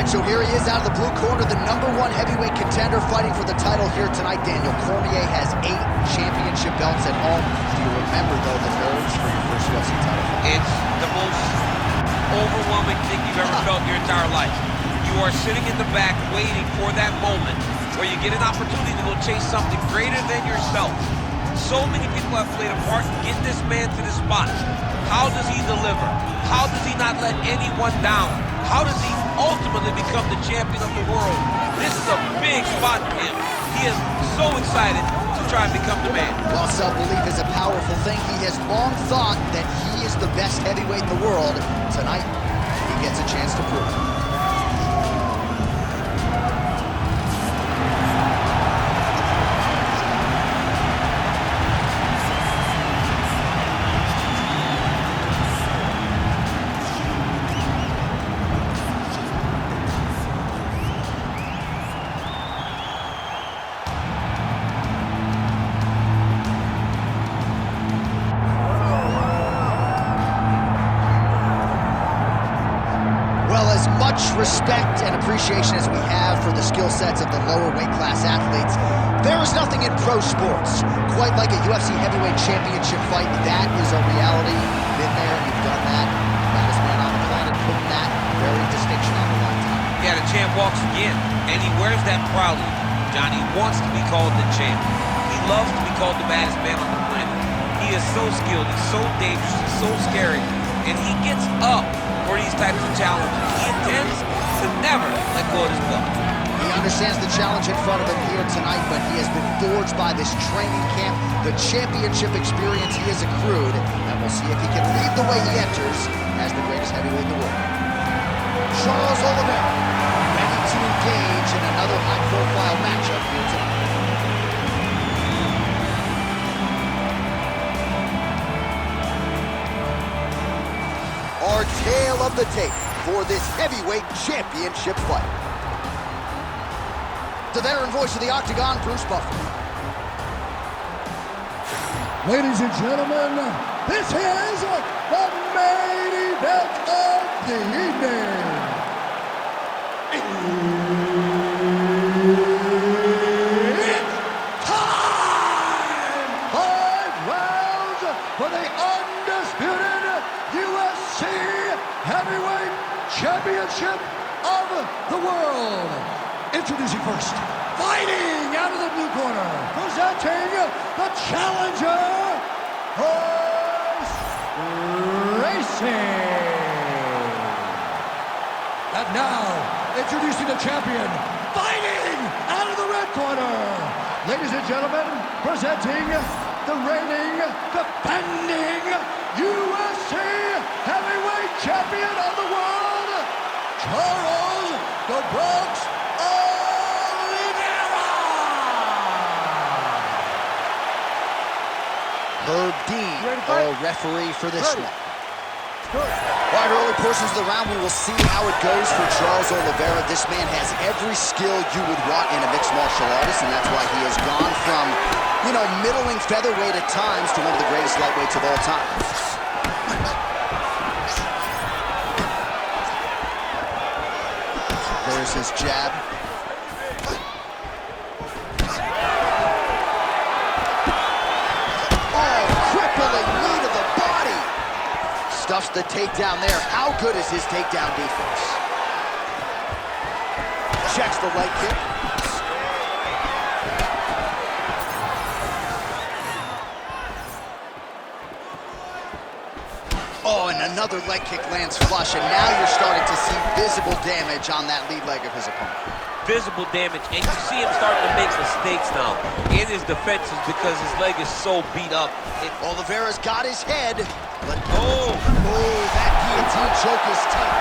right, so here he is out of the blue corner, the #1 heavyweight contender fighting for the title here tonight. Daniel Cormier has 8 championship belts at home. Do you remember, though, the nerves for your first UFC title fight? It's the most overwhelming thing you've ever felt in your entire life. You are sitting in the back waiting for that moment where you get an opportunity to go chase something greater than yourself. So many people have played a part to get this man to this spot. How does he deliver? How does he not let anyone down? How does he ultimately become the champion of the world? This is a big spot for him. He is so excited to try and become the man. While self-belief is a powerful thing, he has long thought that he is the best heavyweight in the world. Tonight, he gets a chance to prove it. Much respect and appreciation as we have for the skill sets of the lower weight class athletes, there is nothing in pro sports quite like a UFC heavyweight championship fight. That is a reality. You've been there, you've done that. Baddest man on the planet, putting that very distinction on the line. Yeah, the champ walks again, and he wears that proudly. Johnny wants to be called the champ. He loves to be called the baddest man on the planet. He is so skilled, he's so dangerous, he's so scary, and he gets up for these types of challenges. He intends to never let go of his belt. He understands the challenge in front of him here tonight, but he has been forged by this training camp, the championship experience he has accrued, and we'll see if he can lead the way he enters as the greatest heavyweight in the world. Charles Oliveira, ready to engage in another high-profile matchup here tonight. Our tale of the tape for this heavyweight championship fight. The veteran voice of the Octagon, Bruce Buffer. Ladies and gentlemen, this is the main event of the evening. It's time! 5 rounds for the undisputed UFC Heavyweight Championship of the world. Introducing first, fighting out of the blue corner, presenting the challenger, Royce Gracie. And now, introducing the champion, fighting out of the red corner. Ladies and gentlemen, presenting the reigning, defending UFC Heavyweight Champion of the world, Charles "The Bronx" Oliveira. Herb Dean, our referee for this one. All right, early portions of the round, we will see how it goes for Charles Oliveira. This man has every skill you would want in a mixed martial artist, and that's why he has gone from, middling featherweight at times to one of the greatest lightweights of all time. There's his jab. Oh, crippling knee to the body. Stuffs the takedown there. How good is his takedown defense? Checks the leg kick. Oh, and another leg kick lands flush, and now you're starting to see visible damage on that lead leg of his opponent. Visible damage, and you see him starting to make mistakes now in his defenses because his leg is so beat up. Oliveira's got his head, but that guillotine choke is tight.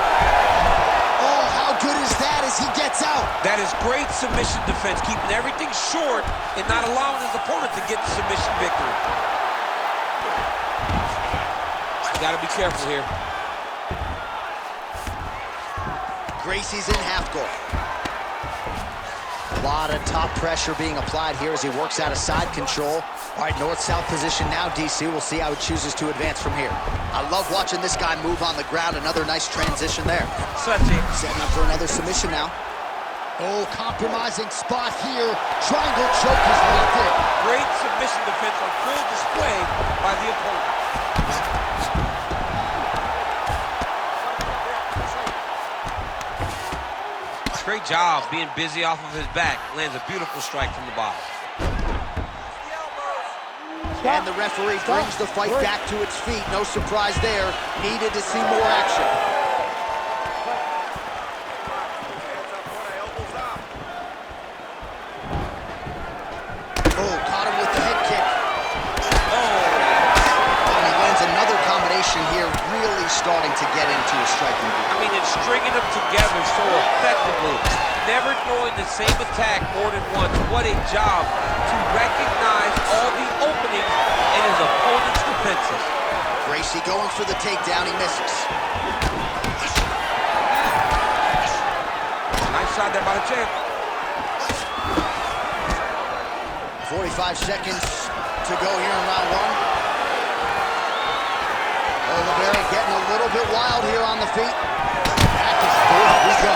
Oh, how good is that as he gets out? That is great submission defense, keeping everything short and not allowing his opponent to get the submission victory. You gotta be careful here. Gracie's in half guard. lot of top pressure being applied here as he works out of side control. All right, north-south position now, DC. We'll see how he chooses to advance from here. I love watching this guy move on the ground. Another nice transition there. Setting up for another submission now. Oh, compromising spot here. Triangle choke is locked in. Great submission defense on full display by the opponent. Great job being busy off of his back. Lands a beautiful strike from the bottom. And the referee brings the fight back to its feet. No surprise there. Needed to see more action. Oh, caught him with the head kick. Oh, and he lands another combination here, really starting to get into a striking group. I mean, it's stringing them together so effectively. Never throwing the same attack more than once. What a job to recognize all the openings in his opponent's defenses. Gracie going for the takedown, he misses. Nice shot there by the champ. 45 seconds to go here in round one. Oliveira getting a little bit wild here on the feet. Back is forth we go.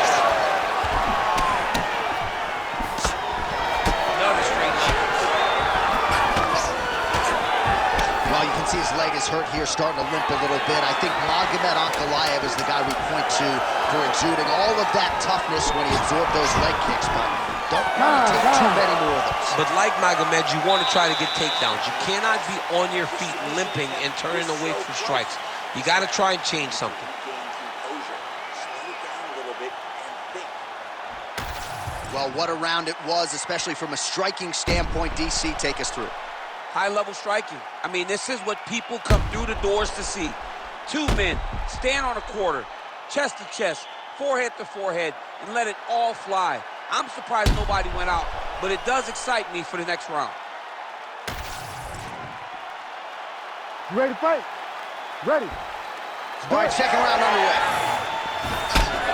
Another straight left. Well, you can see his leg is hurt here, starting to limp a little bit. I think Magomed Ankalaev is the guy we point to for exuding all of that toughness when he absorbed those leg kicks, but don't want to take too many more of those. But like Magomed, you want to try to get takedowns. You cannot be on your feet limping and turning away from strikes. You got to try and change something. Well, what a round it was, especially from a striking standpoint. DC, take us through. High-level striking. I mean, this is what people come through the doors to see. Two men, stand on a quarter, chest to chest, forehead to forehead, and let it all fly. I'm surprised nobody went out, but it does excite me for the next round. You ready to fight? Ready. All right, second round underway.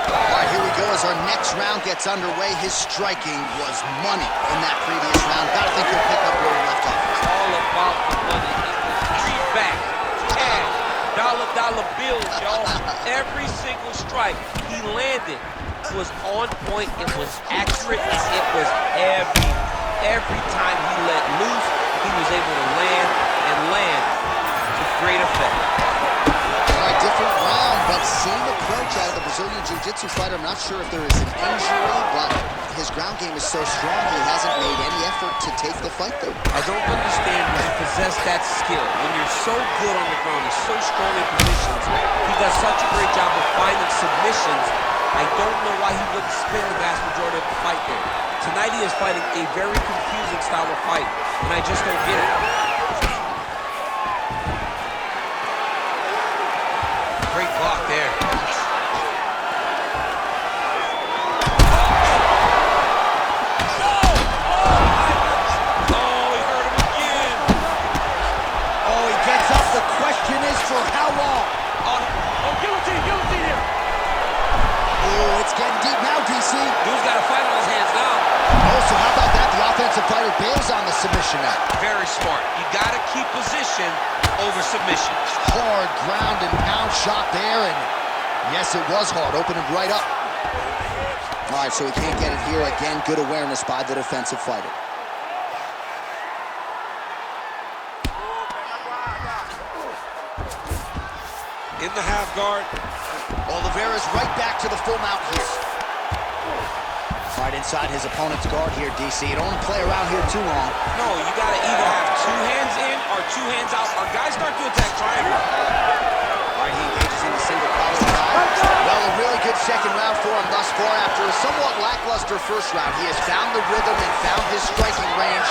All right, here we go as our next round gets underway. His striking was money in that previous round. Gotta think he'll pick up where he left off. It's all about the money. It was greenback, cash, dollar bills, y'all. Every single strike he landed was on point, it was accurate, and it was heavy. Every time he let loose, he was able to land to great effect. All right, different round, but same approach out of the Brazilian Jiu-Jitsu fighter. I'm not sure if there is an injury, but his ground game is so strong, he hasn't made any effort to take the fight there. I don't understand when you possess that skill. When you're so good on the ground, he's so strong in positions, he does such a great job of finding submissions. I don't know why he wouldn't spend the vast majority of the fight there. Tonight he is fighting a very confusing style of fight, and I just don't get it. Great block there. Oh, he hurt him again. Oh, he gets up. The question is for how long? Oh, guillotine here. Oh, it's getting deep now, DC. Dude's got a fight on his hands now. Oh, so how about that? The offensive fighter bails on the submission now. Very smart. You got to keep position over submission. Hard ground and pound shot there, and yes, it was hard. Opened him right up. All right, so he can't get it here. Again, good awareness by the defensive fighter. In the half guard. Oliveira's right back to the full mount here. Right inside his opponent's guard here, DC. You don't want to play around here too long. No, you got to either have two hands in or two hands out. Our guys start to attack triangle. All right, he engages in the single collar tie. Well, a really good second round for him thus far. After a somewhat lackluster first round, he has found the rhythm and found his striking range.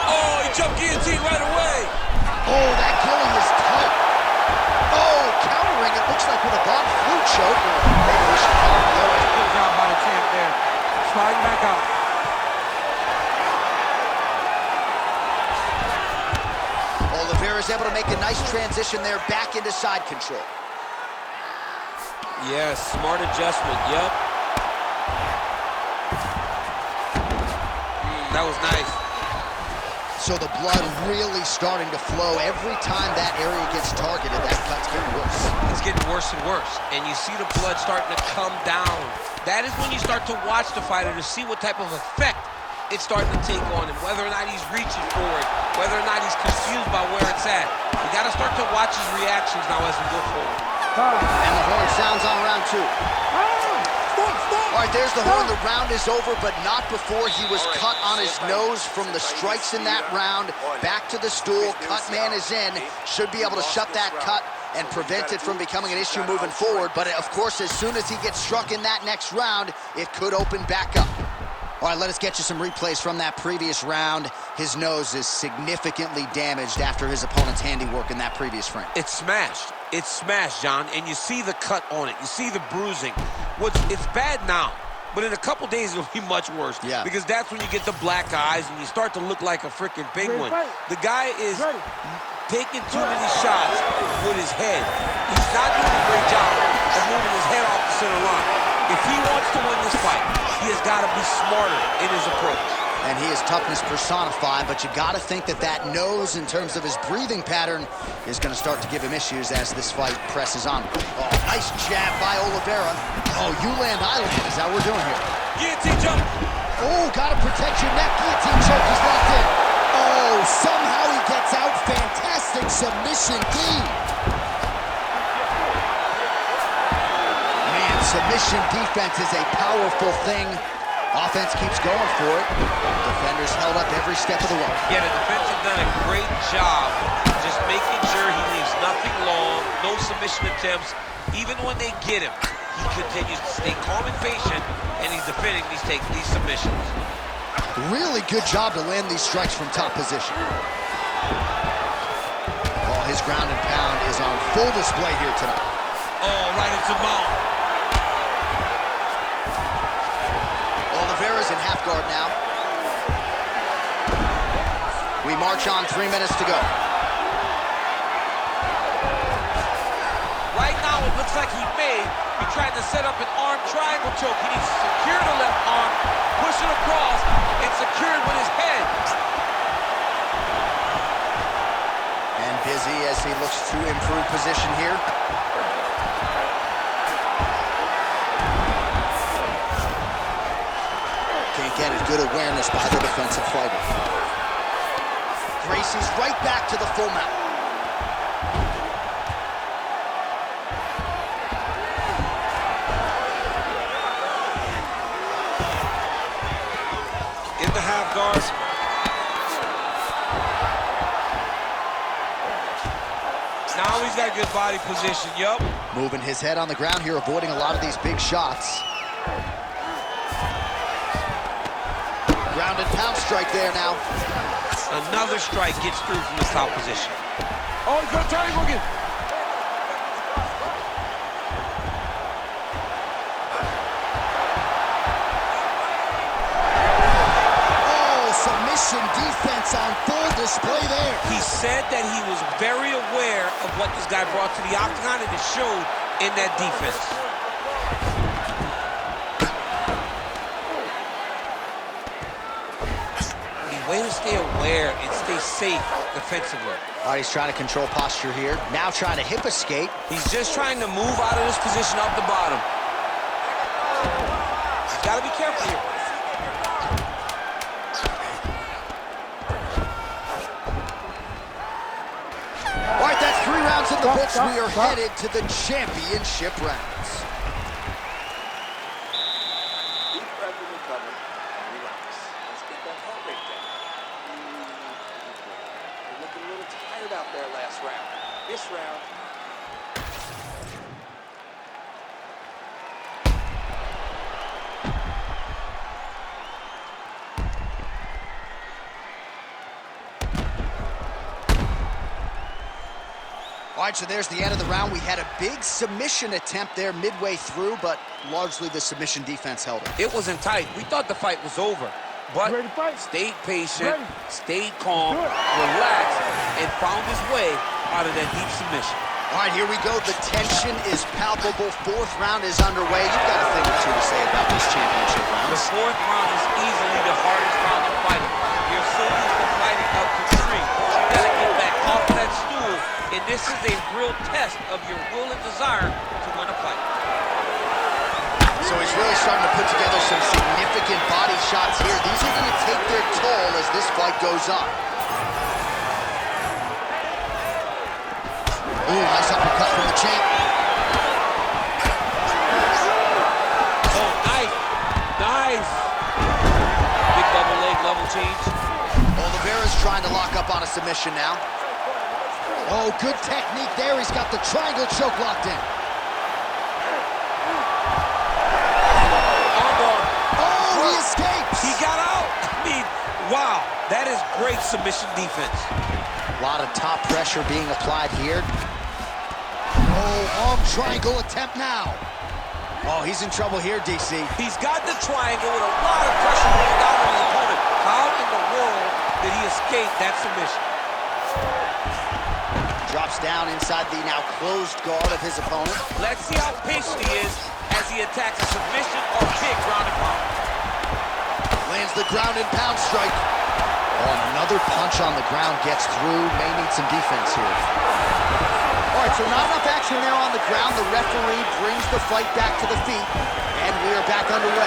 Oh, he jumped guillotine right away. Oh, that killing is tight. Oh, countering, it looks like with a bomb flute choke. Or maybe we should call it the other. Good job by the champ there. Sliding back out. Oliveira's able to make a nice transition there back into side control. Yes, smart adjustment, yep. That was nice. So the blood really starting to flow. Every time that area gets targeted, that cut's getting worse. It's getting worse and worse. And you see the blood starting to come down. That is when you start to watch the fighter to see what type of effect it's starting to take on him, whether or not he's reaching for it, whether or not he's confused by where it's at. You got to start to watch his reactions now as we go forward. And the horn sounds on round 2. All right, there's the horn. The round is over, but not before he was cut on his nose from the strikes in that round. Back to the stool. Cut man is in. Should be able to shut that cut and prevent it from becoming an issue moving forward. But, of course, as soon as he gets struck in that next round, it could open back up. All right, let us get you some replays from that previous round. His nose is significantly damaged after his opponent's handiwork in that previous frame. It's smashed. It's smashed, John, and you see the cut on it. You see the bruising. It's bad now, but in a couple days it'll be much worse. Yeah. Because that's when you get the black eyes and you start to look like a freaking penguin. The guy is taking too many shots with his head. He's not doing a great job of moving his head off the center line. If he wants to win this fight, he has got to be smarter in his approach. And he is toughness personified, but you got to think that that nose, in terms of his breathing pattern, is going to start to give him issues as this fight presses on. Oh, nice jab by Oliveira. Oh, you land, I land is how we're doing here. Guillotine choke. Oh, got to protect your neck. Guillotine choke is locked in. Oh, somehow he gets out. Fantastic submission D. Man, submission defense is a powerful thing. Offense keeps going for it. Defenders held up every step of the way. Yeah, the defense has done a great job just making sure he leaves nothing long, no submission attempts. Even when they get him, he continues to stay calm and patient, and he's defending these submissions. Really good job to land these strikes from top position. Oh, his ground and pound is on full display here tonight. Oh, right into mount. Oliveira's in half guard now. We march on, 3 minutes to go. Right now, it looks like he may be trying to set up an arm triangle choke. He needs to secure the left arm, push it across, and secure it with his head. And busy as he looks to improve position here. Can't get it. Good awareness by the defensive fighter. Gracie's right back to the full mount. In the half guards. Now he's got good body position, yup. Moving his head on the ground here, avoiding a lot of these big shots. Ground and pound strike there now. Another strike gets through from this top position. Oh, he's gonna triangle again. Oh, submission defense on full display there. He said that he was very aware of what this guy brought to the octagon, and it showed in that defense. Way to stay aware and stay safe defensively. All right, he's trying to control posture here. Now trying to hip escape. He's just trying to move out of this position up the bottom. He's got to be careful here. All right, that's 3 rounds in the books. We are headed to the championship rounds. Deep breath and recover and relax. Let's get that heart rate down. You're looking a little tired out there last round. This round, All right, so there's the end of the round. We had a big submission attempt there midway through, but largely the submission defense held it. It wasn't tight. We thought the fight was over, but stayed patient, stayed calm, relaxed, and found his way out of that deep submission. All right, here we go. The tension is palpable. 4th round is underway. You've got a thing or two to say about this championship round. The 4th round is easily the hardest round in fighting. this is a real test of your will and desire to win a fight. So he's really starting to put together some significant body shots here. These are going to take their toll as this fight goes on. Ooh, nice uppercut from the champ. Oh, nice. Nice. Big double leg level change. Oliveira's trying to lock up on a submission now. Oh, good technique there. He's got the triangle choke locked in. Oh, he escapes. He got out. I mean, wow. That is great submission defense. A lot of top pressure being applied here. Oh, arm triangle attempt now. Oh, he's in trouble here, DC. He's got the triangle with a lot of pressure going down on his opponent. How in the world did he escape that submission? Drops down inside the now closed guard of his opponent. Let's see how patient he is as he attacks a submission or big ground and pound. Lands the ground and pound strike. Oh, and another punch on the ground gets through. May need some defense here. All right, so not enough action there on the ground. The referee brings the fight back to the feet, and we are back underway.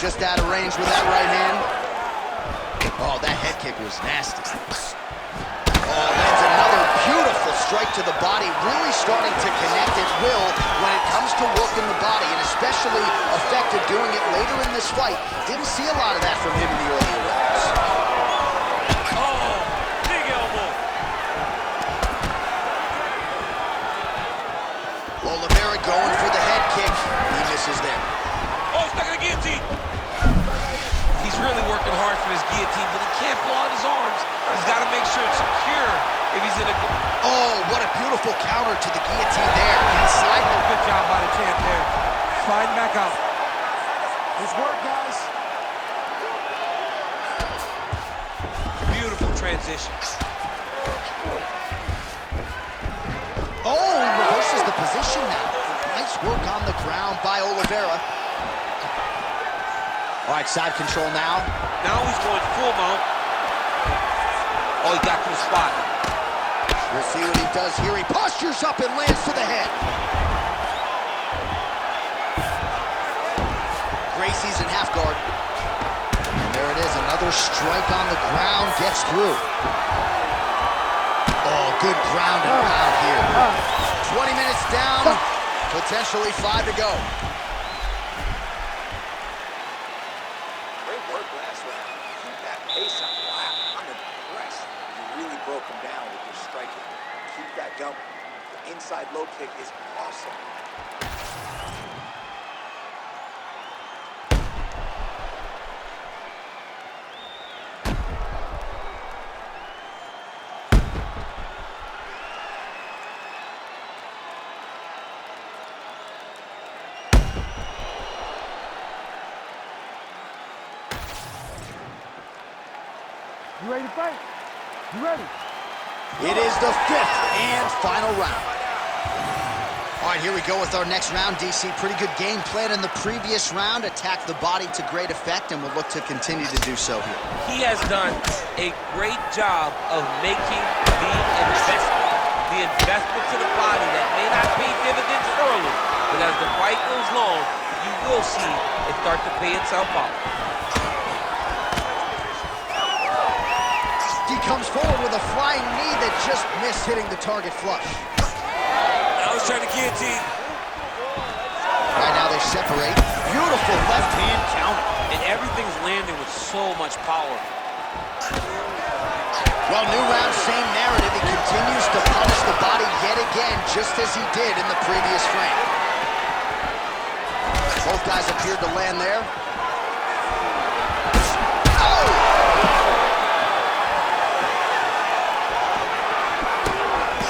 Just out of range with that right hand. Oh, that head kick was nasty. Oh, lands another beautiful strike to the body, really starting to connect at will when it comes to working the body, and especially effective doing it later in this fight. Didn't see a lot of that from him in the earlier rounds. Oh, big elbow. Oliveira going for the head kick. He misses there. Oh, stuck in the guillotine. He's really working hard for his guillotine, but he can't pull out his arms. He's got to make sure it's secure if he's in a... Oh, what a beautiful counter to the guillotine there. Inside. Oh, good job by the champ there. Sliding back out. Nice work, guys. Beautiful transition. Oh, he reverses the position now. Nice work on the ground by Oliveira. All right, side control now. Now he's going full mount. Oh, he got to the spot. We'll see what he does here. He postures up and lands to the head. Gracie's in half guard. And there it is, another strike on the ground, gets through. Oh, good ground and pound here. 20 minutes down, potentially 5 to go. Great work last round. Keep that pace up. Wow, I'm impressed. You really broke him down with your striking. Keep that going. The inside low kick is awesome. You ready to fight? You ready? It is the 5th and final round. All right, here we go with our next round, DC. Pretty good game plan in the previous round. Attacked the body to great effect, and will look to continue to do so here. He has done a great job of making the investment to the body that may not pay dividends early, but as the fight goes long, you will see it start to pay itself out. He comes forward with a flying knee that just missed hitting the target flush. I was trying to guillotine. Right now they separate. Beautiful left hand counter. And everything's landing with so much power. Well, new round, same narrative. He continues to punish the body yet again, just as he did in the previous frame. Both guys appeared to land there.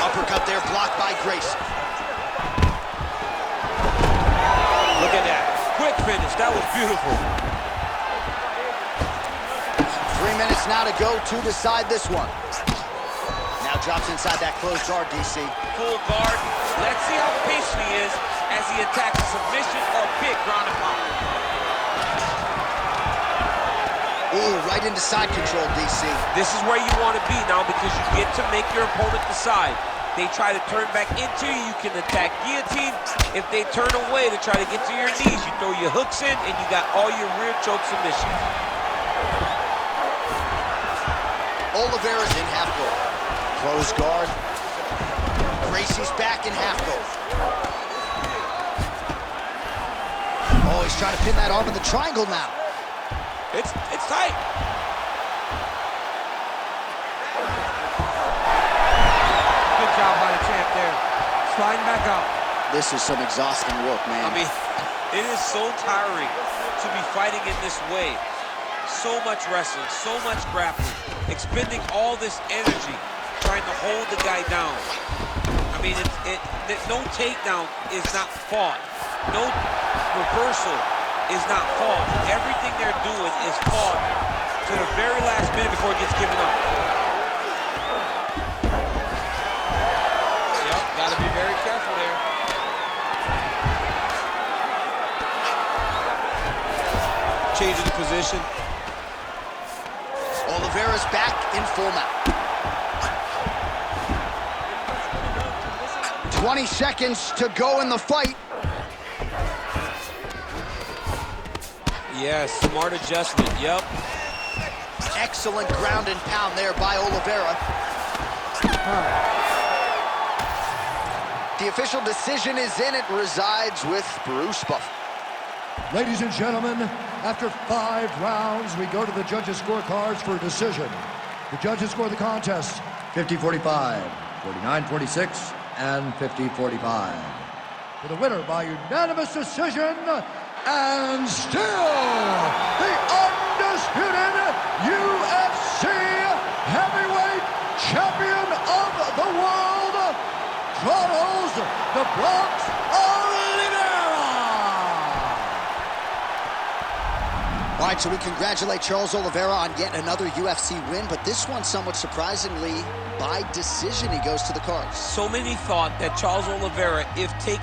Uppercut there, blocked by Gracie. Look at that. Quick finish. That was beautiful. 3 minutes now to go to decide this one. Now drops inside that closed guard, DC. Full guard. Let's see how patient he is as he attacks a submission or big ground and pound. Ooh, right into side control, DC. This is where you want to be now because you get to make your opponent decide. They try to turn back into you, you can attack guillotine. If they turn away to try to get to your knees, you throw your hooks in and you got all your rear choke submissions. Oliveira's in half guard. Close guard. Gracie's back in half guard. Oh, he's trying to pin that arm in the triangle now. It's tight. Good job by the champ there. Sliding back out. This is some exhausting work, man. I mean, it is so tiring to be fighting in this way. So much wrestling, so much grappling, expending all this energy trying to hold the guy down. I mean, no takedown is not fought. No reversal is not fought. Everything they're doing is fought to the very last minute before it gets given up. Yep, gotta be very careful there. Changing the position. Oliveira's back in full mount. 20 seconds to go in the fight. Yes, smart adjustment, yep. Excellent ground and pound there by Oliveira. The official decision is in. It resides with Bruce Buff. Ladies and gentlemen, after 5 rounds, we go to the judges' scorecards for a decision. The judges score the contest 50-45, 49-46, and 50-45. For the winner by unanimous decision, and still the undisputed UFC heavyweight champion of the world, Charles "The Bronx" Oliveira! All right, so we congratulate Charles Oliveira on yet another UFC win, but this one, somewhat surprisingly, by decision, he goes to the cards. So many thought that Charles Oliveira, if taken